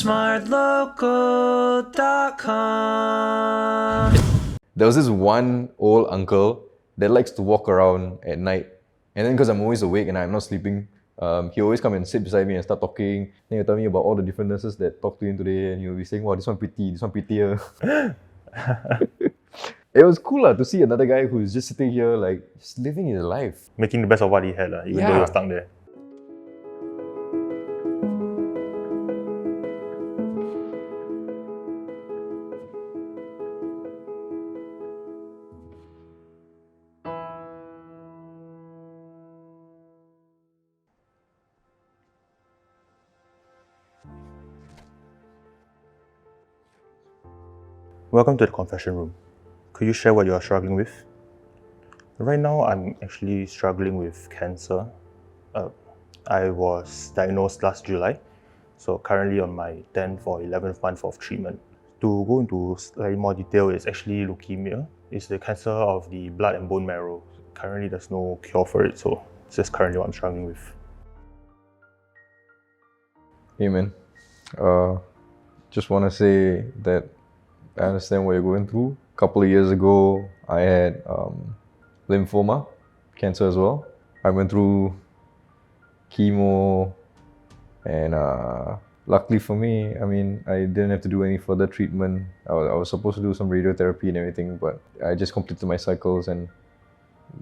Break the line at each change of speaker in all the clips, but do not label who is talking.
TheSmartLocal.com.
There was this one old uncle that likes to walk around at night. And then because I'm always awake and I'm not sleeping, he always come and sit beside me and start talking. Then he'll tell me about all the different nurses that talked to him today, and he'll be saying, wow, this one pretty, this one prettier. It was cool to see another guy who's just sitting here, like, just living his life.
Making the best of what he had, even though he was stuck there. Welcome to the confession room. Could you share what you are struggling with? Right now, I'm actually struggling with cancer. I was diagnosed last July, so currently on my 10th or 11th month of treatment. To go into slightly more detail, it's actually leukemia. It's the cancer of the blood and bone marrow. Currently, there's no cure for it, so it's just currently what I'm struggling with.
Hey man, just want to say that I understand what you're going through. A couple of years ago, I had lymphoma, cancer as well. I went through chemo, and luckily for me, I mean, I didn't have to do any further treatment. I was supposed to do some radiotherapy and everything, but I just completed my cycles and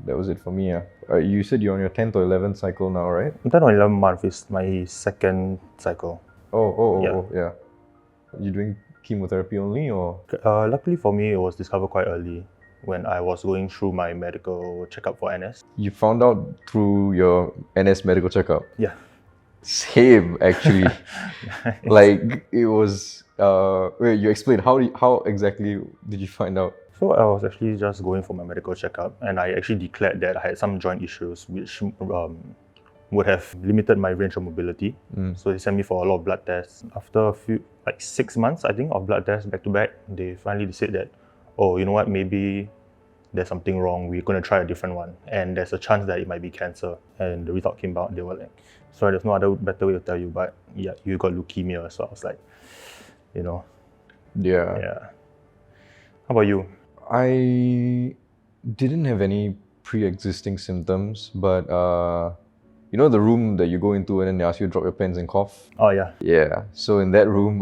that was it for me. You said you're on your 10th or 11th cycle now, right?
10 or 11 month is my second cycle.
Yeah. You doing chemotherapy only, or?
Luckily for me, it was discovered quite early when I was going through my medical checkup for NS.
You found out through your NS medical checkup?
Yeah.
Same, actually. Like, it was... wait, you explain. How exactly did you find out?
So I was actually just going for my medical checkup, and I actually declared that I had some joint issues which would have limited my range of mobility. So they sent me for a lot of blood tests. After a few, like 6 months, I think, of blood tests back to back, they finally said that, oh, you know what, maybe there's something wrong. We're going to try a different one. And there's a chance that it might be cancer. And the result came out, they were like, sorry, there's no other better way to tell you, but yeah, you got leukemia. So I was like, you know. Yeah. How about you?
I didn't have any pre-existing symptoms, but you know the room that you go into and then they ask you to drop your pens and cough?
Oh yeah.
Yeah, so in that room,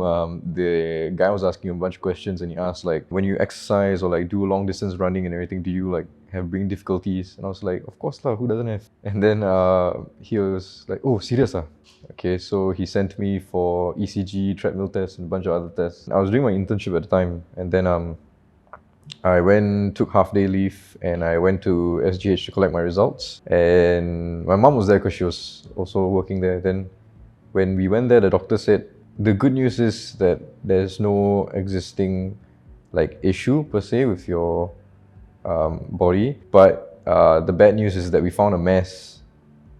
the guy was asking a bunch of questions, and he asked, like, when you exercise or like do long distance running and everything, do you like have breathing difficulties? And I was like, of course lah, who doesn't have? And then he was like, oh, serious ah? Okay, so he sent me for ECG, treadmill tests, and a bunch of other tests. I was doing my internship at the time, and then I took half-day leave, and I went to SGH to collect my results. And my mom was there because she was also working there. Then when we went there, the doctor said, the good news is that there's no existing like issue per se with your body. But the bad news is that we found a mass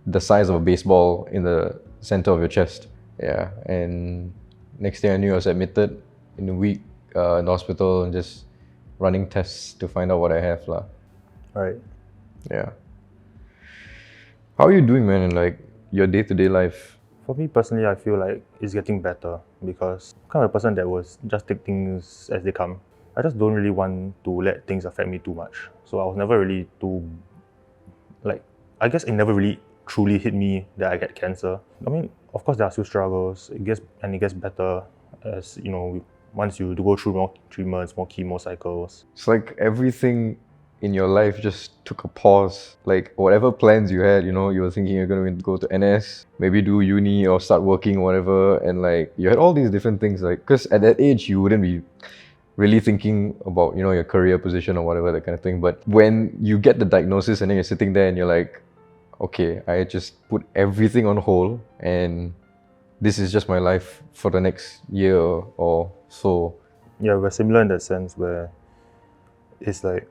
the size of a baseball in the center of your chest. Yeah, and next thing I knew, I was admitted in a week in the hospital and just running tests to find out what I have lah.
Right.
Yeah. How are you doing, man, in like your day-to-day life?
For me personally, I feel like it's getting better because I'm kind of a person that will just take things as they come. I just don't really want to let things affect me too much. So I was never really I guess it never really truly hit me that I get cancer. I mean, of course there are still struggles. It gets better as, you know, once you go through more treatments, more chemo cycles.
It's like everything in your life just took a pause. Like whatever plans you had, you know, you were thinking you're going to go to NS, maybe do uni or start working or whatever, and like you had all these different things, like, because at that age you wouldn't be really thinking about, you know, your career position or whatever, that kind of thing. But when you get the diagnosis and then you're sitting there and you're like, okay, I just put everything on hold and this is just my life for the next year or so.
Yeah, we're similar in that sense where it's like,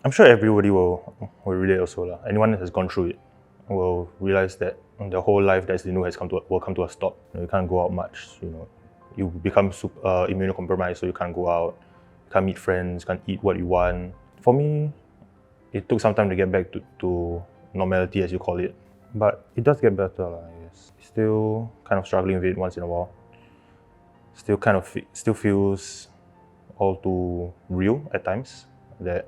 I'm sure everybody will relate also lah. Anyone that has gone through it will realize that the whole life that they know will come to a stop. You can't go out much, you know. You become immunocompromised, so you can't go out, you can't meet friends, can't eat what you want. For me, it took some time to get back to normality, as you call it. But it does get better, I guess. Still kind of struggling with it once in a while. still feels all too real at times. That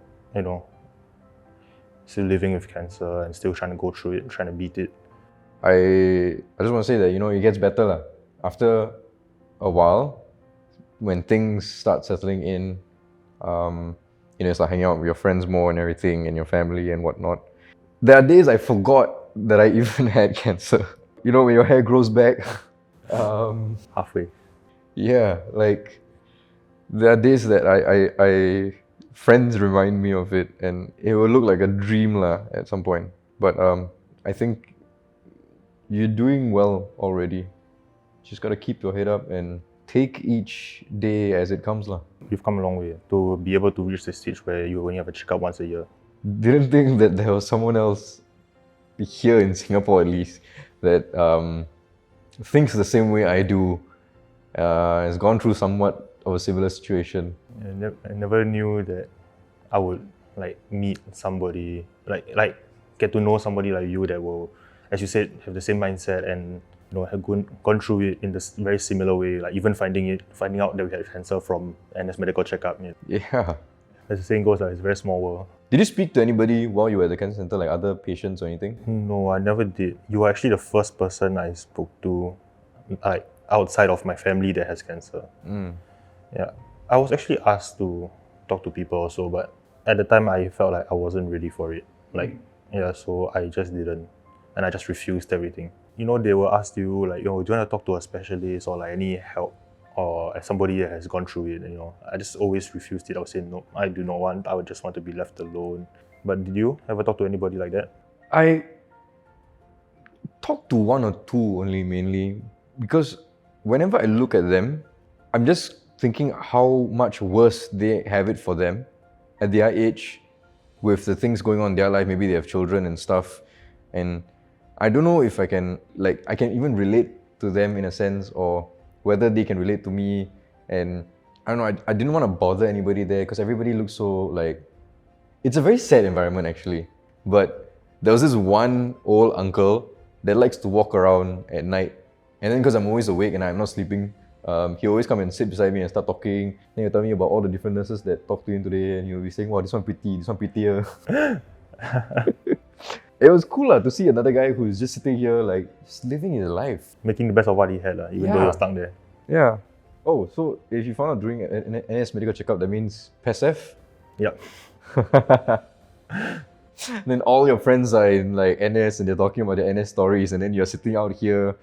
still living with cancer and still trying to go through it, trying to beat it.
I just want to say that it gets better lah. After a while, when things start settling in, start hanging out with your friends more and everything, and your family and whatnot. There are days I forgot that I even had cancer. When your hair grows back.
Halfway.
Yeah, like there are days that I friends remind me of it, and it will look like a dream lah at some point. But I think you're doing well already. Just gotta keep your head up and take each day as it comes lah.
You've come a long way to be able to reach the stage where you only have a checkup once a year.
Didn't think that there was someone else here in Singapore, at least, that thinks the same way I do. Has gone through somewhat of a similar situation.
I never knew that I would meet somebody like get to know somebody like you that will, as you said, have the same mindset and have gone through it in this very similar way. Like even finding out that we had cancer from NS medical checkup.
Yeah.
As the saying goes, it's a very small world.
Did you speak to anybody while you were at the cancer center, like other patients or anything?
No, I never did. You were actually the first person I spoke to, outside of my family that has cancer. Yeah, I was actually asked to talk to people also, but at the time I felt like I wasn't ready for it. So I just didn't, and I just refused everything. They will ask you do you want to talk to a specialist or any help, or as somebody that has gone through it. I just always refused it. I would say no, I do not want. I would just want to be left alone. But did you ever talk to anybody like that?
I talked to one or two only, mainly because whenever I look at them, I'm just thinking how much worse they have it for them at their age, with the things going on in their life. Maybe they have children and stuff, and I don't know if I can even relate to them in a sense, or whether they can relate to me. And I don't know, I didn't want to bother anybody there because everybody looks so it's a very sad environment actually. But there was this one old uncle that likes to walk around at night, and then because I'm always awake and I'm not sleeping, he always come and sit beside me and start talking. Then he'll tell me about all the different nurses that talked to him today, and he'll be saying, wow, this one pretty, this one prettier. It was cool to see another guy who's just sitting here just living his life.
Making the best of what he had, even though he was stuck there.
Yeah. Oh, so if you found out during an NS medical checkup, that means PESF?
Yep.
Then all your friends are in NS and they're talking about their NS stories, and then you're sitting out here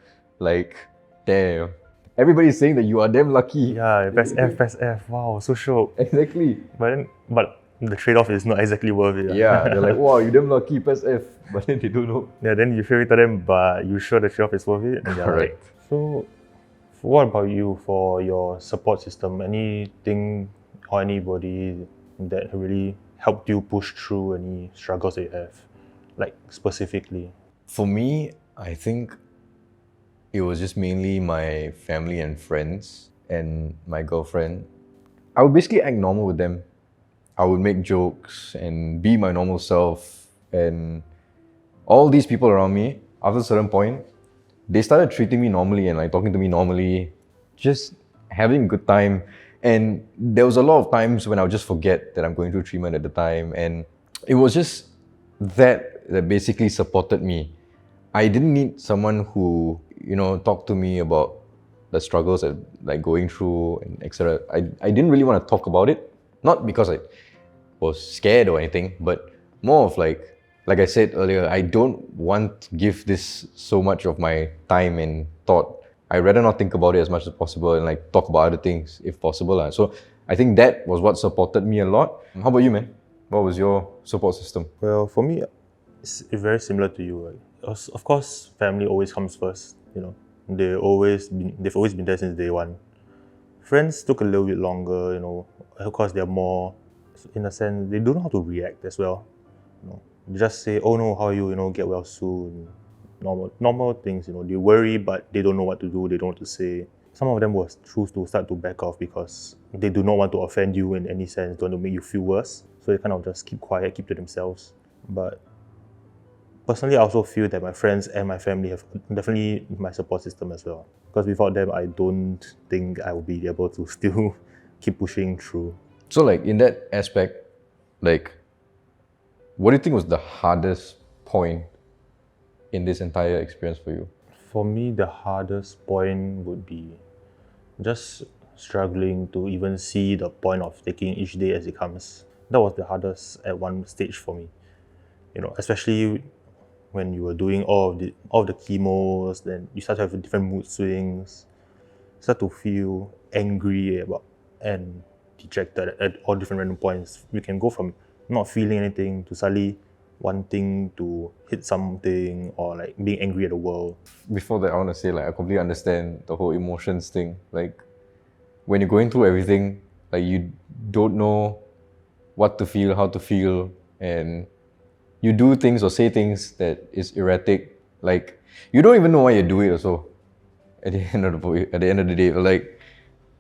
damn. Everybody's saying that you are damn lucky.
Yeah, PESF, wow, so shook.
Exactly.
But the trade-off is not exactly worth it.
Yeah, they're like, wow, you damn lucky, PESF. But then they don't know.
Yeah, then you feel it to them, but you sure the trade-off is worth it? And
correct.
So, what about you for your support system? Anything or anybody that really helped you push through any struggles that you have, specifically?
For me, I think it was just mainly my family and friends and my girlfriend. I would basically act normal with them. I would make jokes and be my normal self, and all these people around me, after a certain point, they started treating me normally and talking to me normally, just having a good time. And there was a lot of times when I would just forget that I'm going through treatment at the time, and it was just that basically supported me. I didn't need someone who talked to me about the struggles that going through and etc. I didn't really want to talk about it, not because I was scared or anything, but more of like I said earlier, I don't want to give this so much of my time and thought. I'd rather not think about it as much as possible and talk about other things if possible. So I think that was what supported me a lot. How about you, man? What was your support system?
Well, for me, it's very similar to you. Of course, family always comes first. They've always been there since day one. Friends took a little bit longer. Of course, they're more, in a sense, they don't know how to react as well. They just say, "Oh no, how are you? Get well soon." Normal things. They worry, but they don't know what to do. They don't know what to say. Some of them will choose to start to back off because they do not want to offend you in any sense. Don't want to make you feel worse. So they kind of just keep quiet, keep to themselves. But Personally, I also feel that my friends and my family have definitely my support system as well. Because without them, I don't think I will be able to still keep pushing through.
So like in that aspect, like what do you think was the hardest point in this entire experience for you?
For me, the hardest point would be just struggling to even see the point of taking each day as it comes. That was the hardest at one stage for me. Especially when you were doing all of the chemos, then you start to have different mood swings, start to feel angry about and dejected at all different random points. You can go from not feeling anything to suddenly wanting to hit something or like being angry at the world.
Before that, I want to say like I completely understand the whole emotions thing. Like when you're going through everything, like you don't know what to feel, how to feel, and you do things or say things that is erratic. Like you don't even know why you do it. Also, at the end of the day, like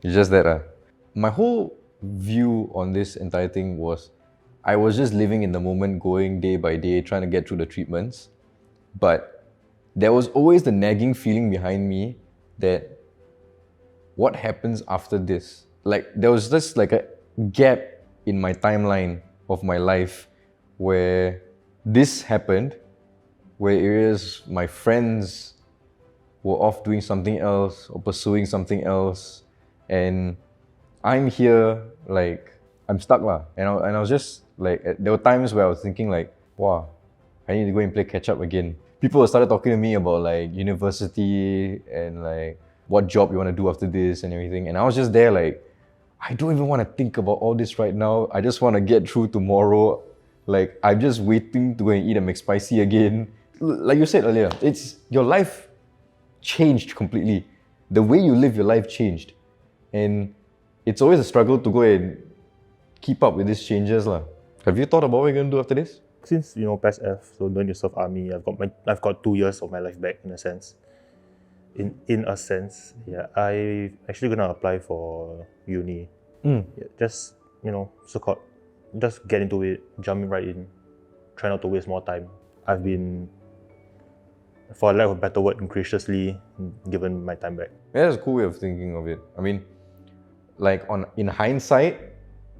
it's just that. My whole view on this entire thing was, I was just living in the moment, going day by day, trying to get through the treatments. But there was always the nagging feeling behind me that what happens after this? Like there was just like a gap in my timeline of my life where this happened, where areas my friends were off doing something else or pursuing something else, and I'm here, like I'm stuck lah. And I was just like, there were times where I was thinking like, wow, I need to go and play catch up again. People started talking to me about like university and like what job you want to do after this and everything. And I was just there like, I don't even want to think about all this right now. I just want to get through tomorrow. Like I'm just waiting to go and eat a McSpicy again. Like you said earlier, it's your life changed completely. The way you live your life changed. And it's always a struggle to go and keep up with these changes lah. Have you thought about what you're going to do after this?
Since past F, so don't you serve army, I've got 2 years of my life back in a sense. In a sense, yeah, I actually gonna apply for uni. Yeah, just so called, just get into it, jump right in, try not to waste more time. I've been, for lack of a better word, graciously given my time back.
Yeah, that's a cool way of thinking of it. I mean, like in hindsight,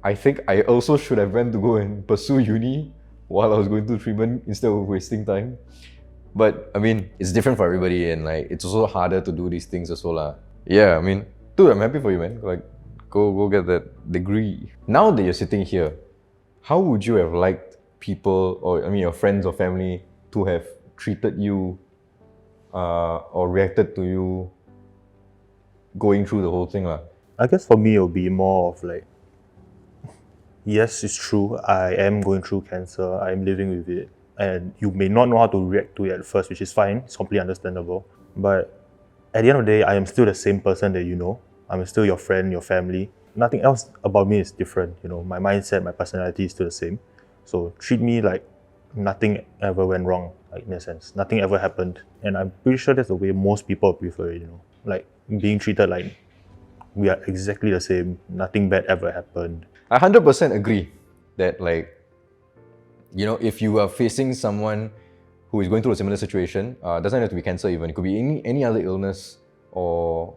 I think I also should have went to go and pursue uni while I was going through treatment instead of wasting time. But I mean, it's different for everybody, and like it's also harder to do these things as well lah. Yeah, I mean, dude, I'm happy for you, man. Like, go get that degree. Now that you're sitting here, how would you have liked people, or I mean, your friends or family, to have treated you or reacted to you going through the whole thing lah?
I guess for me, it'll be more of like, yes, it's true, I am going through cancer, I am living with it, and you may not know how to react to it at first, which is fine, it's completely understandable. But at the end of the day, I am still the same person that you know. I'm still your friend, your family. Nothing else about me is different. My mindset, my personality is still the same. So treat me like nothing ever went wrong, like in a sense. Nothing ever happened. And I'm pretty sure that's the way most people prefer it, like being treated like we are exactly the same, nothing bad ever happened.
I 100% agree that like, if you are facing someone who is going through a similar situation, doesn't have to be cancer even, it could be any other illness or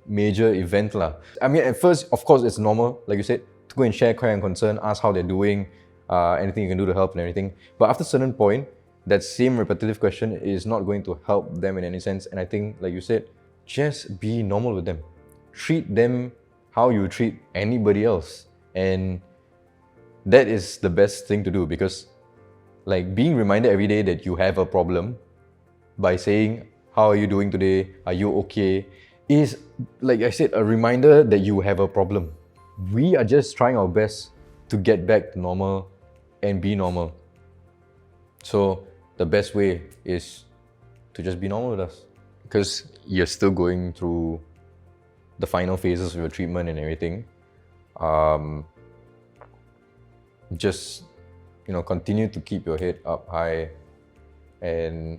major event lah. I mean, at first, of course, it's normal, like you said, to go and share care and concern, ask how they're doing, anything you can do to help and everything. But after a certain point, that same repetitive question is not going to help them in any sense. And I think, like you said, just be normal with them. Treat them how you treat anybody else. And that is the best thing to do, because like being reminded every day that you have a problem by saying, how are you doing today? Are you okay? Is, like I said, a reminder that you have a problem. We are just trying our best to get back to normal and be normal. So the best way is to just be normal with us, because you're still going through the final phases of your treatment and everything. Just continue to keep your head up high and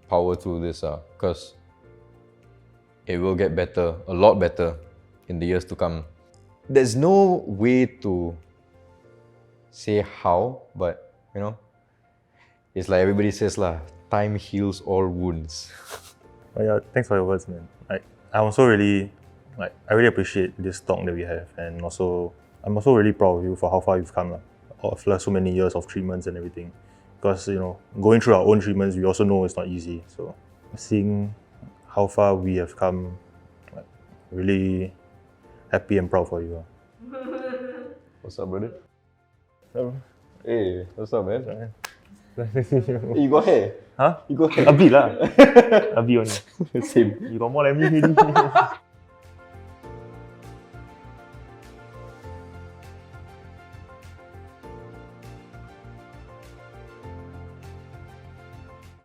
power through this, because it will get better, a lot better in the years to come. There's no way to say how, but It's like everybody says lah, time heals all wounds.
But yeah, thanks for your words, man. I'm also really, I really appreciate this talk that we have, and also I'm also really proud of you for how far you've come, after so many years of treatments and everything. Because going through our own treatments, we also know it's not easy. So seeing how far we have come, really happy and proud for you.
What's up, brother? Hey, what's up, man? You got hair?
Huh?
You got hair?
A bit lah. A bit only.
Same.
You got more than me already.